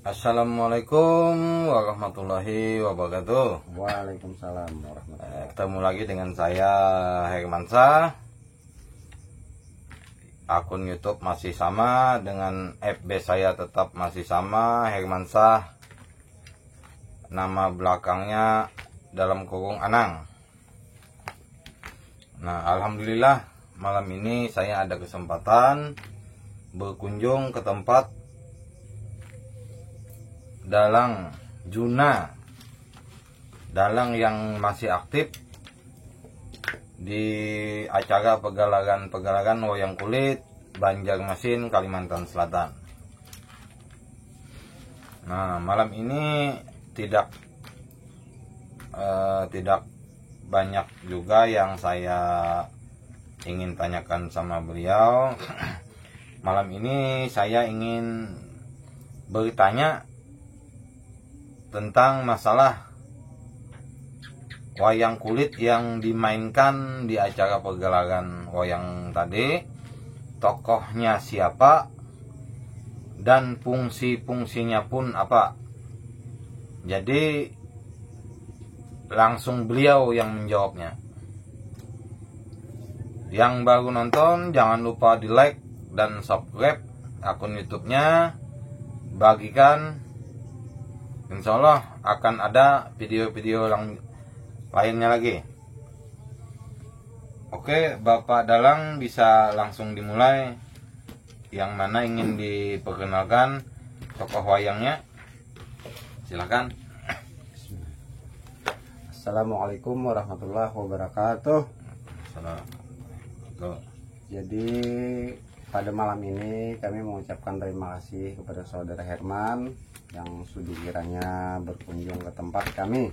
Assalamualaikum warahmatullahi wabarakatuh. Waalaikumsalam warahmatullahi wabarakatuh. Ketemu lagi dengan saya Hermansyah. Akun YouTube masih sama, dengan FB saya tetap masih sama, Hermansyah. Nama belakangnya dalam kurung Anang. Nah, alhamdulillah malam ini saya ada kesempatan berkunjung ke tempat dalang Juna, dalang yang masih aktif di acara pegalagan wayang kulit Banjarmasin, Kalimantan Selatan. Nah, malam ini tidak banyak juga yang saya ingin tanyakan sama beliau. Malam ini saya ingin bertanya tentang masalah wayang kulit yang dimainkan di acara pegelaran wayang tadi. Tokohnya siapa dan fungsi-fungsinya pun apa. Jadi langsung beliau yang menjawabnya. Yang baru nonton jangan lupa di like dan subscribe akun YouTube-nya. Bagikan, insya Allah akan ada video-video lainnya lagi. Oke, Bapak Dalang bisa langsung dimulai. Yang mana ingin diperkenalkan tokoh wayangnya? Silakan. Assalamualaikum warahmatullahi wabarakatuh. Assalamualaikum. Jadi pada malam ini kami mengucapkan terima kasih kepada saudara Herman yang sudi kiranya berkunjung ke tempat kami.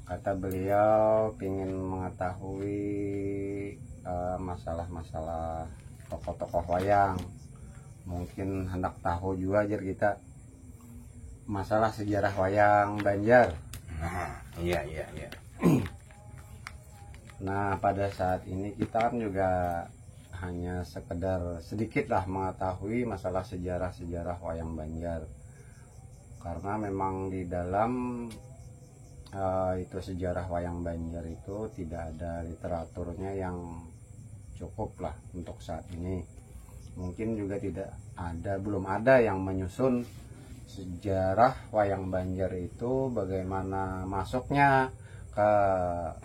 Kata beliau ingin mengetahui masalah-masalah tokoh-tokoh wayang. Mungkin hendak tahu juga aja kita masalah sejarah wayang Banjar. Iya. Nah, pada saat ini kita kan juga hanya sekedar sedikit lah mengetahui masalah sejarah-sejarah wayang Banjar. Karena memang di dalam itu sejarah wayang Banjar itu tidak ada literaturnya yang cukup lah untuk saat ini. Mungkin juga belum ada yang menyusun sejarah wayang Banjar itu bagaimana masuknya ke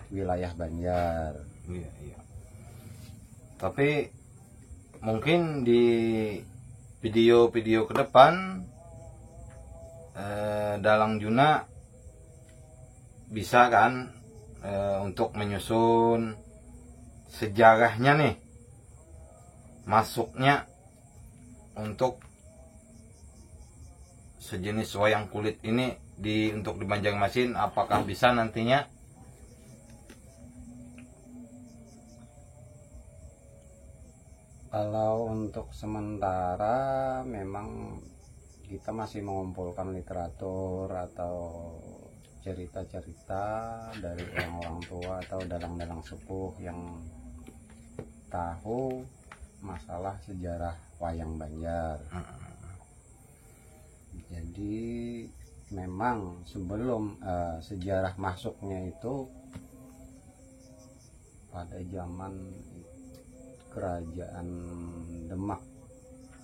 wilayah Banjar. Iya. Tapi mungkin di video-video ke depan Dalang Juna bisa kan untuk menyusun sejarahnya nih, masuknya untuk sejenis wayang kulit ini untuk di Banjarmasin, apakah bisa nantinya? Kalau untuk sementara memang kita masih mengumpulkan literatur atau cerita-cerita dari orang-orang tua atau dalang-dalang sepuh yang tahu masalah sejarah wayang Banjar. Jadi memang sebelum sejarah masuknya itu pada zaman kerajaan Demak,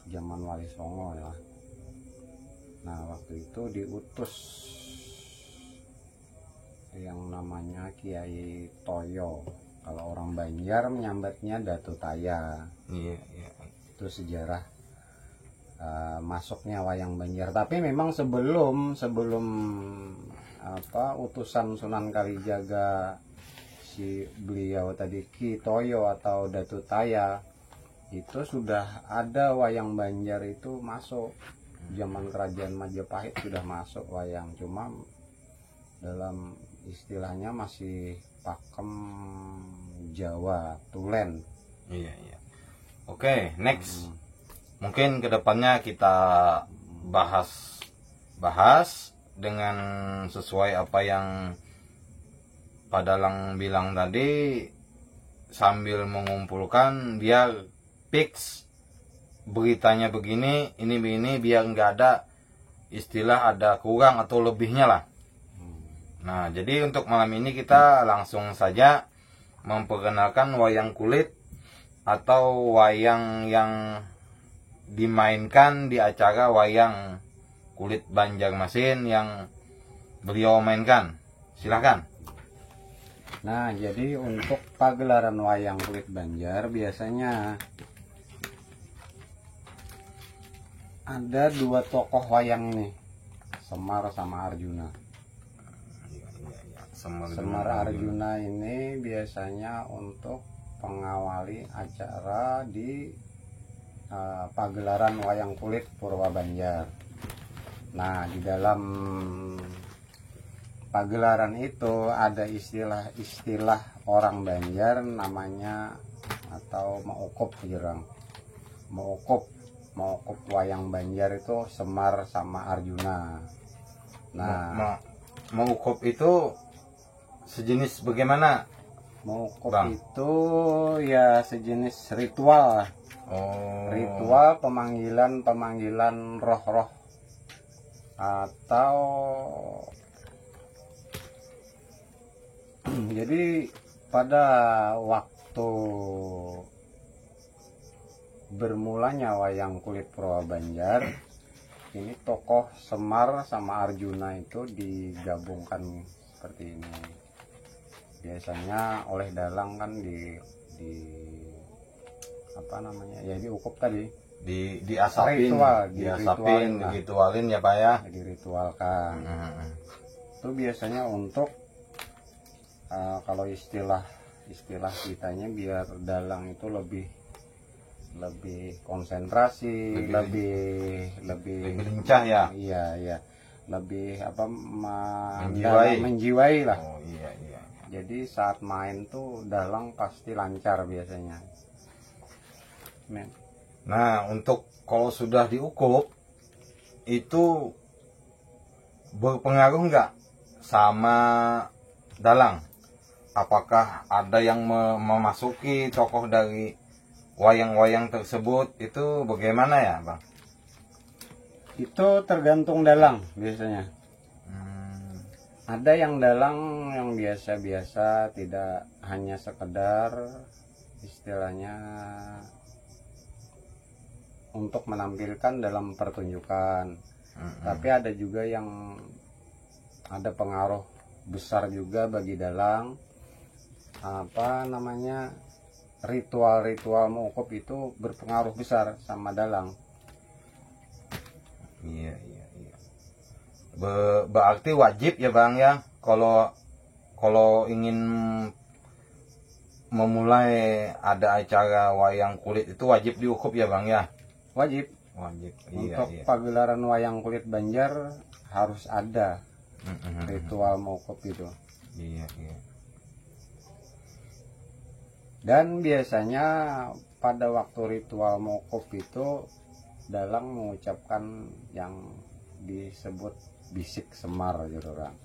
zaman Wali Songo ya. Nah, waktu itu diutus yang namanya Kiai Toyo. Kalau orang Banjar menyambatnya Datu Taya. Iya. Itu sejarah masuknya wayang Banjar. Tapi memang sebelum utusan Sunan Kalijaga, si beliau tadi Ki Toyo atau Datu Taya, itu sudah ada wayang Banjar itu masuk. Zaman kerajaan Majapahit sudah masuk wayang, cuma dalam istilahnya masih pakem Jawa, Tulen. Iya. Oke, next. Mungkin kedepannya kita bahas dengan sesuai apa yang Pak Dalang bilang tadi, sambil mengumpulkan biar fix beritanya begini, ini biar nggak ada istilah ada kurang atau lebihnya lah. Nah, jadi untuk malam ini kita langsung saja memperkenalkan wayang kulit atau wayang yang dimainkan di acara wayang kulit Banjarmasin yang beliau mainkan. Silahkan. Nah, jadi untuk pagelaran wayang kulit Banjar biasanya ada dua tokoh wayang ini, Semar sama Arjuna. Semar Arjuna ini biasanya untuk pengawali acara di pagelaran wayang kulit Purwa Banjar. Nah, di dalam pagelaran itu ada istilah-istilah orang Banjar namanya atau maukup jerang. Maukup wayang Banjar itu Semar sama Arjuna. Nah, maukup itu sejenis bagaimana? Maukup Bang? itu ya sejenis ritual. Oh. Ritual pemanggilan roh-roh atau jadi pada waktu bermulanya wayang kulit Purwa Banjar ini tokoh Semar sama Arjuna itu digabungkan seperti ini. Biasanya oleh dalang kan di apa namanya ya diukup tadi diasapin, diritualin ya Pak ya. Diritualkan. Itu biasanya untuk kalau istilah kitanya biar dalang itu lebih konsentrasi, lebih lincah ya. Iya. Lebih apa menjiwai lah. Oh iya. Jadi saat main tuh dalang pasti lancar biasanya. Nah, untuk kalau sudah diukup itu berpengaruh nggak sama dalang? Apakah ada yang memasuki tokoh dari wayang-wayang tersebut? Itu bagaimana ya, Bang? Itu tergantung dalang biasanya. Ada yang dalang yang biasa-biasa, tidak hanya sekedar istilahnya untuk menampilkan dalam pertunjukan. Tapi ada juga yang ada pengaruh besar juga bagi dalang. Apa namanya, ritual-ritual maukup itu berpengaruh besar sama dalang. Iya. Berarti wajib ya Bang ya, kalau ingin memulai ada acara wayang kulit itu wajib diukup ya Bang ya? Wajib. Iya. Untuk pagelaran wayang kulit Banjar harus ada ritual maukup itu. Iya. Dan biasanya pada waktu ritual maukup itu dalang mengucapkan yang disebut bisik semar gitu orang.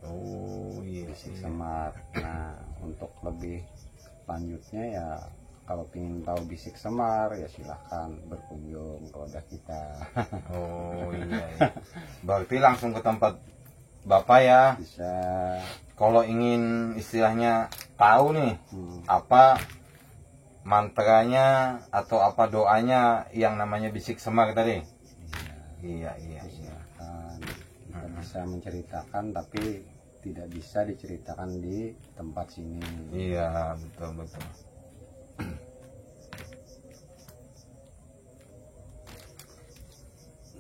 Oh iya. Bisik semar. Nah, untuk lebih lanjutnya ya kalau ingin tahu bisik semar ya silahkan berkunjung ke wadah kita. Oh iya. Berarti langsung ke tempat Bapak ya. Bisa. Kalau ingin istilahnya tahu nih apa mantranya atau apa doanya yang namanya bisik semar tadi. Iya. Kita bisa menceritakan tapi tidak bisa diceritakan di tempat sini. Iya, betul.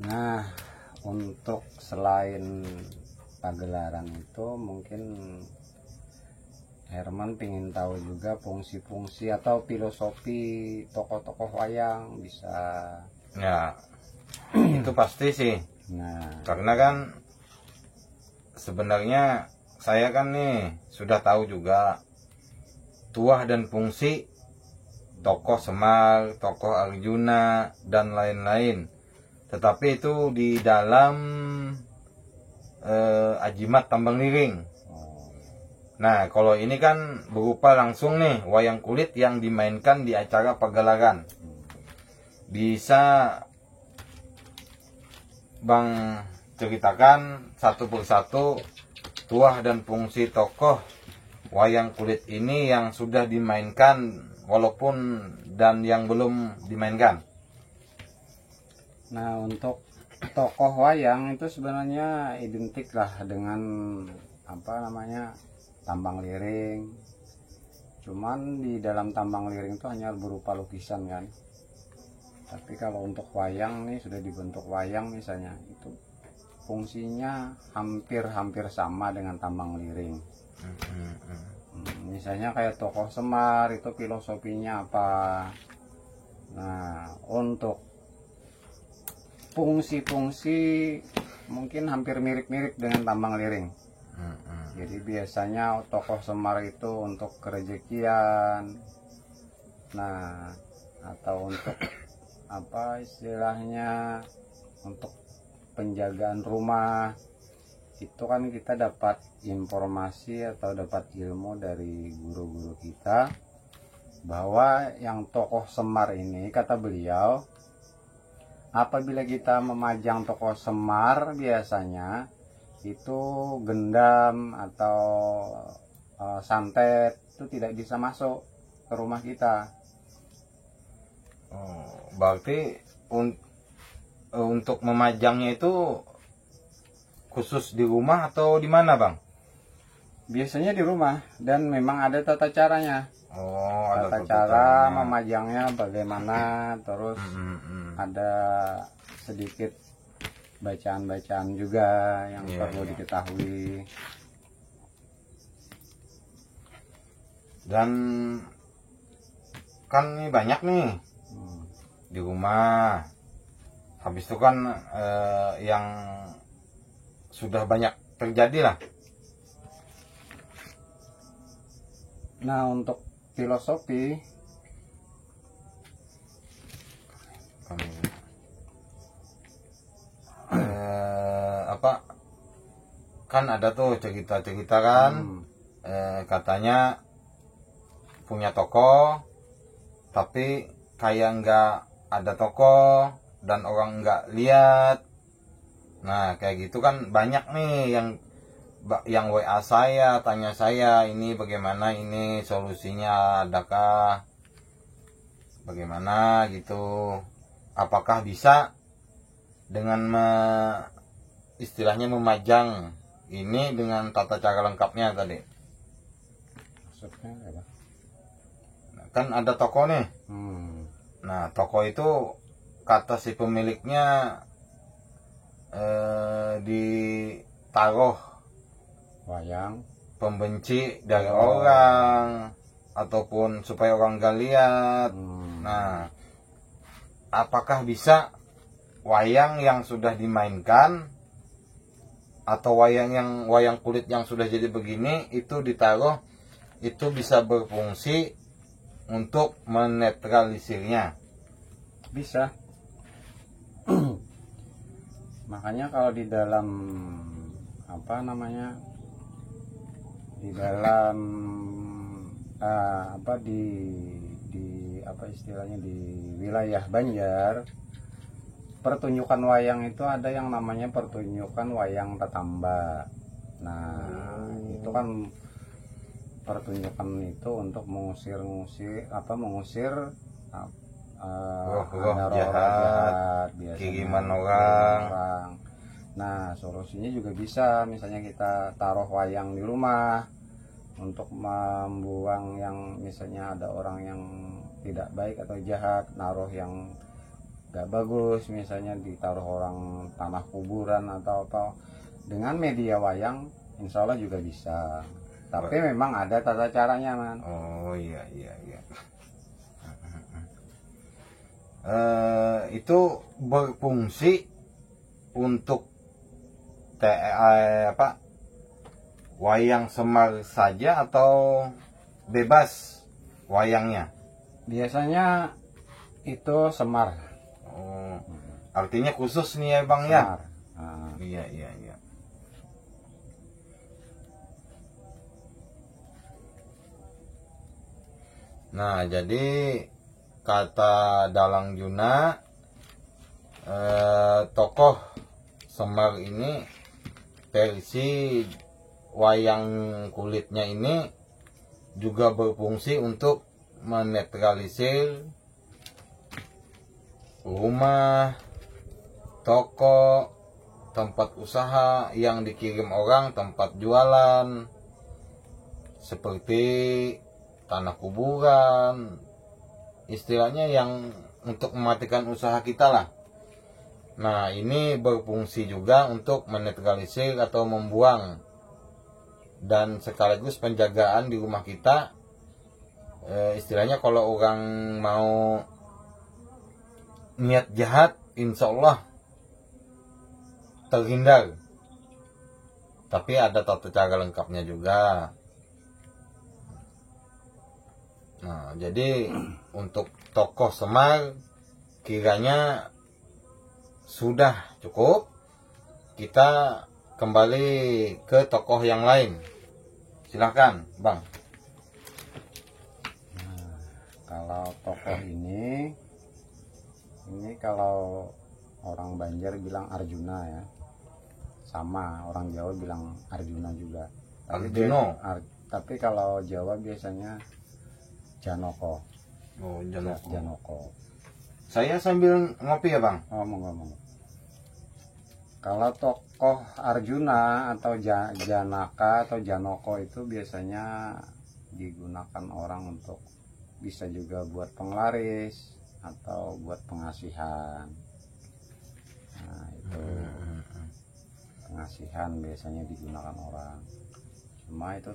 Nah, untuk selain pagelaran itu mungkin Herman pengen tahu juga fungsi-fungsi atau filosofi tokoh-tokoh wayang bisa. Ya, itu pasti sih. Nah, karena kan sebenarnya saya kan nih sudah tahu juga tuah dan fungsi tokoh Semar, tokoh Arjuna dan lain-lain. Tetapi itu di dalam Ajimat Tambang Liring. Nah, kalau ini kan berupa langsung nih wayang kulit yang dimainkan di acara pagelaran. Bisa Bang ceritakan satu persatu tuah dan fungsi tokoh wayang kulit ini yang sudah dimainkan walaupun dan yang belum dimainkan. Nah, untuk tokoh wayang itu sebenarnya identik lah dengan tambang liring. Cuman di dalam tambang liring itu hanya berupa lukisan kan. Tapi kalau untuk wayang nih, sudah dibentuk wayang misalnya, itu fungsinya hampir sama dengan tambang liring. Misalnya kayak tokoh Semar itu filosofinya apa. Nah, untuk fungsi-fungsi mungkin hampir mirip-mirip dengan tambang liring. Jadi biasanya tokoh Semar itu untuk kerejekian, nah, atau untuk istilahnya untuk penjagaan rumah. Itu kan kita dapat informasi atau dapat ilmu dari guru-guru kita bahwa yang tokoh Semar ini, kata beliau, apabila kita memajang tokoh Semar biasanya itu gendam atau santet itu tidak bisa masuk ke rumah kita. Berarti untuk memajangnya itu khusus di rumah atau di mana, Bang? Biasanya di rumah, dan memang ada tata caranya. Ada tata cara memajangnya bagaimana, terus ada sedikit bacaan-bacaan juga yang perlu diketahui. Dan kan ini banyak nih di rumah. Habis itu kan yang sudah banyak terjadi lah. Nah, untuk filosofi kan ada tuh cerita-cerita kan, katanya punya toko tapi kayak nggak ada toko dan orang nggak lihat. Nah, kayak gitu kan banyak nih yang WA saya, tanya saya, ini bagaimana, ini solusinya adakah, bagaimana gitu, apakah bisa dengan istilahnya memajang ini dengan tata cara lengkapnya tadi. Maksudnya apa? Kan ada toko nih. Nah, toko itu kata si pemiliknya ditaruh wayang pembenci dari orang ataupun supaya orang gak lihat. Nah, apakah bisa wayang yang sudah dimainkan atau wayang kulit yang sudah jadi begini itu ditaruh, itu bisa berfungsi untuk menetralisirnya? Bisa. Makanya kalau di dalam di wilayah Banjar, pertunjukan wayang itu ada yang namanya pertunjukan wayang tatamba. Nah, itu kan pertunjukan itu untuk mengusir roh jahat, kiriman orang. Nah, solusinya juga bisa, misalnya kita taruh wayang di rumah untuk membuang yang misalnya ada orang yang tidak baik atau jahat, naruh yang gak bagus, misalnya ditaruh orang tanah kuburan atau apa. Dengan media wayang insya Allah juga bisa, tapi memang ada tata caranya, Man. Iya. Itu berfungsi untuk wayang Semar saja atau bebas wayangnya? Biasanya itu Semar. Artinya khusus nih ya, Bang, ya? Iya. Nah, jadi kata Dalang Juna, tokoh Semar ini versi wayang kulitnya ini juga berfungsi untuk menetralisir rumah, toko, tempat usaha yang dikirim orang, tempat jualan seperti tanah kuburan, istilahnya yang untuk mematikan usaha kita lah. Nah, ini berfungsi juga untuk menetralisir atau membuang, dan sekaligus penjagaan di rumah kita. Istilahnya kalau orang mau niat jahat, insya Allah terhindar. Tapi ada tata cara lengkapnya juga. Nah, jadi untuk tokoh Semar kiranya sudah cukup. Kita kembali ke tokoh yang lain. Silahkan, Bang. Nah, kalau tokoh ini kalau orang Banjar bilang Arjuna ya, sama orang Jawa bilang Arjuna juga. Arjuna. Tapi kalau Jawa biasanya Janoko. Oh, Janoko. Janoko. Saya sambil ngopi ya, Bang. Oh, ngomong. Kalau tokoh Arjuna atau Janaka atau Janoko itu biasanya digunakan orang untuk bisa juga buat penglaris atau buat pengasihan. Nah, itu pengasihan biasanya digunakan orang. Cuma itu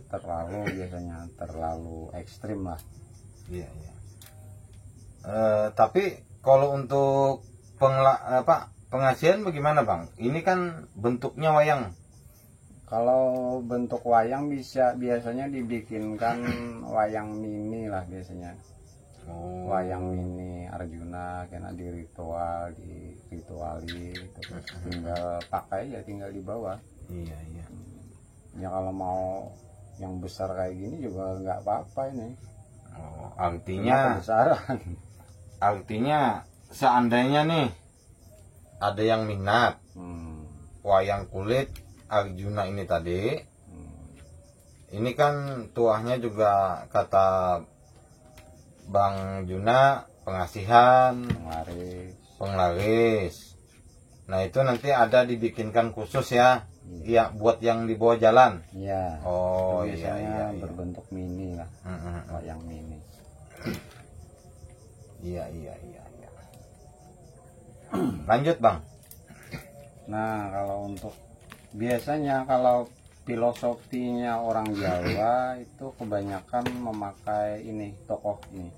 biasanya terlalu ekstrim lah. Iya, iya. Tapi kalau untuk pengasihan bagaimana, Bang? Ini kan bentuknya wayang. Kalau bentuk wayang biasanya dibikinkan wayang mini lah biasanya. Oh. Wayang mini Arjuna karena dirituali terus tinggal pakai ya, tinggal dibawa. Iya, iya. Ya kalau mau yang besar kayak gini juga nggak apa-apa ini. Oh, artinya seandainya nih ada yang minat wayang kulit Arjuna ini tadi, ini kan tuahnya juga kata Bang Juna pengasihan, penglaris. Nah, itu nanti ada dibikinkan khusus ya, ya buat yang di bawah jalan. Iya. Oh, biasanya iya. Berbentuk mini lah, wayang mini. Iya. Lanjut, Bang. Nah, biasanya kalau filosofinya orang Jawa itu kebanyakan memakai tokoh ini.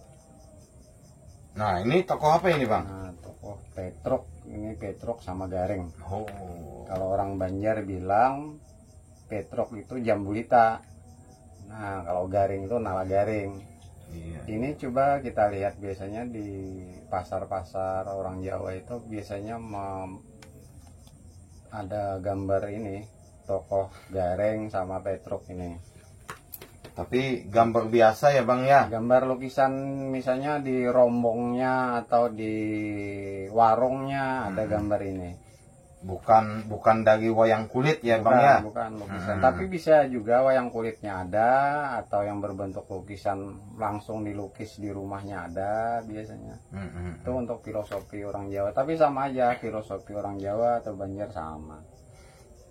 Nah, ini tokoh apa ini, Bang? Nah, tokoh Petruk. Ini Petruk sama Gareng. Oh. Kalau orang Banjar bilang Petruk itu Jambulita. Nah, kalau Gareng itu Nala Gareng. Iya. Ini coba kita lihat biasanya di pasar-pasar orang Jawa itu biasanya ada gambar ini, tokoh Gareng sama Petruk ini. Tapi gambar biasa ya, Bang ya? Gambar lukisan misalnya di rombongnya atau di warungnya ada gambar ini. Bukan dari wayang kulit ya, Bang ya? Bukan lukisan. Tapi bisa juga wayang kulitnya ada, atau yang berbentuk lukisan langsung dilukis di rumahnya ada biasanya. Itu untuk filosofi orang Jawa. Tapi sama aja, filosofi orang Jawa atau Banjar sama.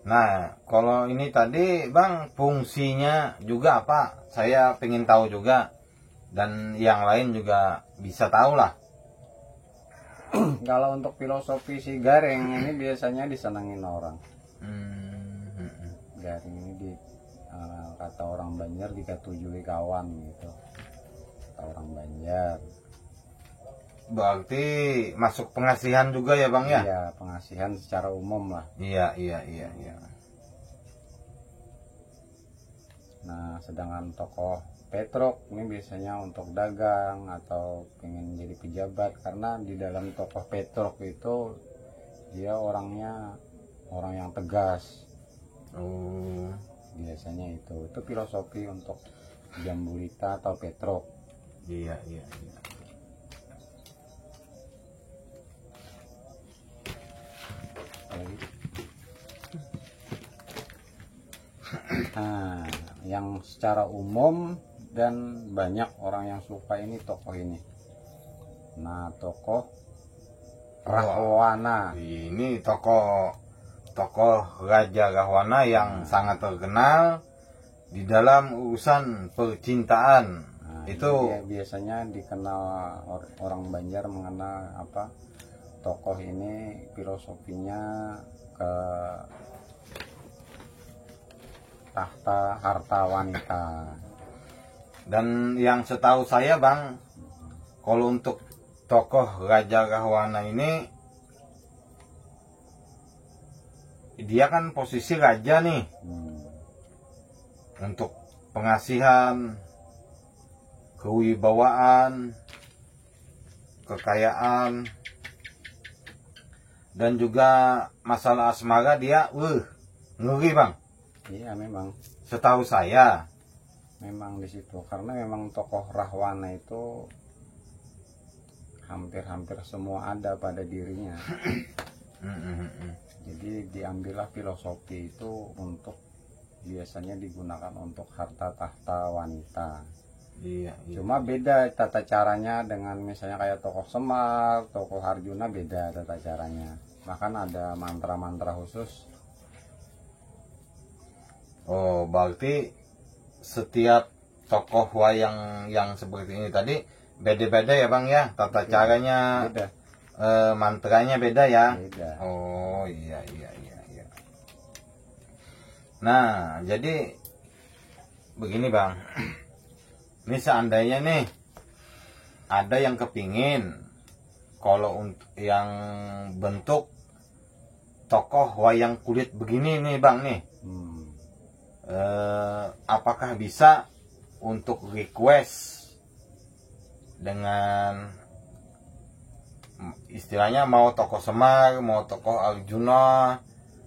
Nah, kalau ini tadi, Bang, fungsinya juga apa? Saya pengen tahu juga. Dan yang lain juga bisa tahu lah. Kalau untuk filosofi si Gareng ini biasanya disenengin orang. Gareng ini kata orang Banjar dikatujui kawan gitu. Kata orang Banjar. Berarti masuk pengasihan juga ya, Bang ya? Iya, pengasihan secara umum lah. Iya. Nah, sedangkan tokoh Petruk ini biasanya untuk dagang atau pengen jadi pejabat, karena di dalam tokoh Petruk itu dia orangnya orang yang tegas. Oh. Biasanya itu filosofi untuk Jambulita atau Petruk. Iya. Nah, yang secara umum dan banyak orang yang suka ini tokoh ini. Nah, tokoh Rahwana. Ini tokoh Raja Rahwana yang sangat terkenal di dalam urusan percintaan. Nah, Itu biasanya dikenal orang Banjar mengenal apa tokoh ini, filosofinya ke tahta harta wanita. dan yang setahu saya Bang, kalau untuk tokoh Raja Rahwana ini, dia kan posisi raja nih, untuk pengasihan, kewibawaan, kekayaan, dan juga masalah asmara dia ngeri Bang. Iya, memang Setahu saya. memang di situ, karena memang tokoh Rahwana itu hampir-hampir semua ada pada dirinya. Jadi diambillah filosofi itu untuk biasanya digunakan untuk harta tahta wanita. Iya. Cuma beda tata caranya dengan misalnya kayak tokoh Semar, tokoh Arjuna, beda tata caranya. Bahkan ada mantra-mantra khusus. Oh, berarti setiap tokoh wayang yang seperti ini tadi beda-beda ya Bang ya, tata caranya, Beda. mantranya beda ya. Beda. Oh iya. Nah, jadi begini Bang, ini seandainya nih ada yang kepingin kalau yang bentuk tokoh wayang kulit begini nih Bang nih, apakah bisa untuk request dengan istilahnya mau tokoh Semar, mau tokoh Arjuna,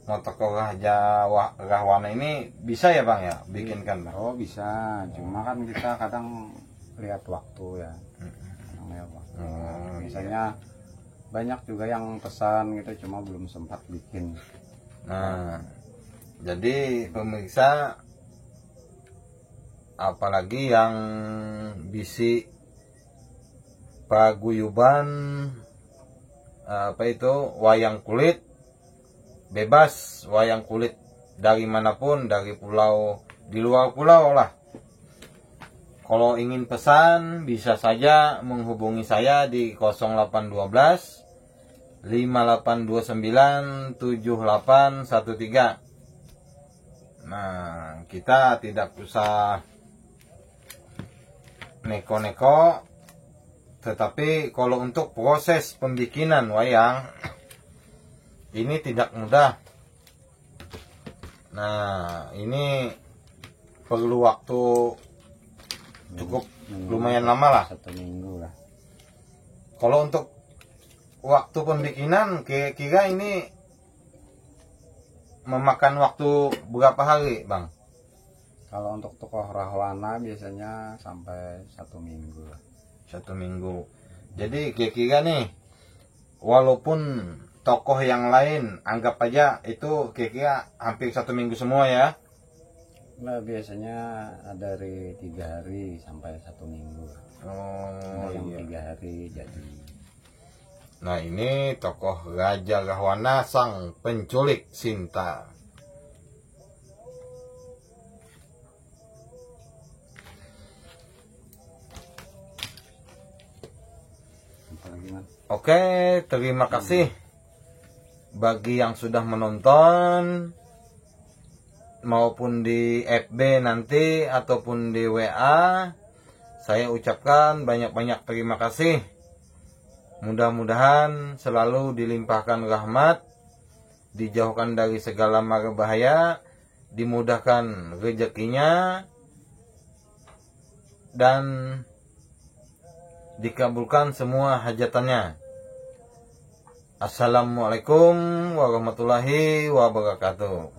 mau tokoh Raja Rahwana ini bisa ya Bang ya bikinkan Bang? Oh, bisa, cuma kan kita kadang lihat waktu ya. Lihat waktu. Misalnya banyak juga yang pesan gitu, cuma belum sempat bikin. Nah, jadi pemirsa, apalagi yang bisi paguyuban apa itu wayang kulit, bebas wayang kulit dari manapun, dari pulau, di luar pulau lah. Kalau ingin pesan bisa saja menghubungi saya di 0812 5829 7813. Nah, kita tidak usah neko-neko, tetapi kalau untuk proses pembikinan wayang ini tidak mudah. Nah, ini perlu waktu cukup lumayan lama lah, 1 minggu lah. Kalau untuk waktu pembikinan kira-kira ini memakan waktu berapa hari Bang? Kalau untuk tokoh Rahwana biasanya sampai 1 minggu lah. 1 minggu. Jadi kira-kira nih, walaupun tokoh yang lain anggap aja itu kira-kira hampir 1 minggu semua ya. Nah, biasanya dari 3 hari sampai 1 minggu. Oh, Ada yang iya. 3 hari jadi. Nah, ini tokoh Raja Rahwana sang penculik Sinta. Apalagi, Man? Oke, terima kasih bagi yang sudah menonton maupun di FB nanti ataupun di WA. Saya ucapkan banyak-banyak terima kasih. Mudah-mudahan selalu dilimpahkan rahmat, dijauhkan dari segala mara bahaya, dimudahkan rezekinya, dan dikabulkan semua hajatannya. Assalamualaikum warahmatullahi wabarakatuh.